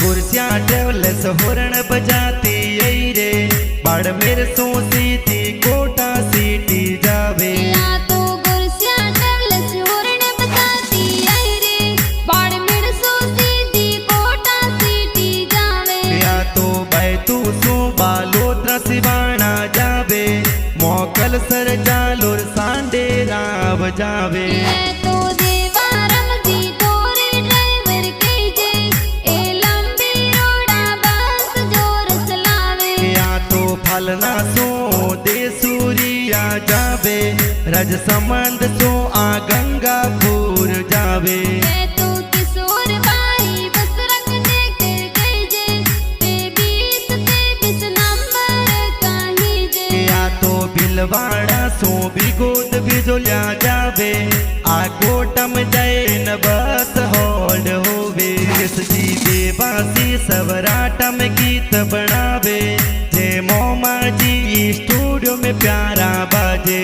कुर्सियाँ ट्रेवल्स होरण बजाती आई रे, बाड़मेर सो सीधी कोटा सिटी जावे। तो कुर्सियाँ ट्रेवल्स होरण बजाती आई रे, बाड़मेर सो सीधी कोटा सिटी जावे। या तो बैतू सो बालोतरा सिवाना जावे, मोकल सर जालोर सांडेरा बजावे। तो देवारम दी तोरे ड्राइवर कीजे, ए लंबी रोड़ा बस जोर चलावे। या तो फलना सो देसूरिया जावे, राजसमंद सो आ गंगापुर जावे। तो किशोर बाई बस रखने कर कीजे, 23 नंबर कहीजे। या तो भिलवाड़ा सो भी गोद बिजोलिया जावे, आ कोटम जैन बस होल्ड होवे। जी देवासी सवराटा में गीत बनावे, जे मोमा जी स्टूडियो में प्यारा बाजे।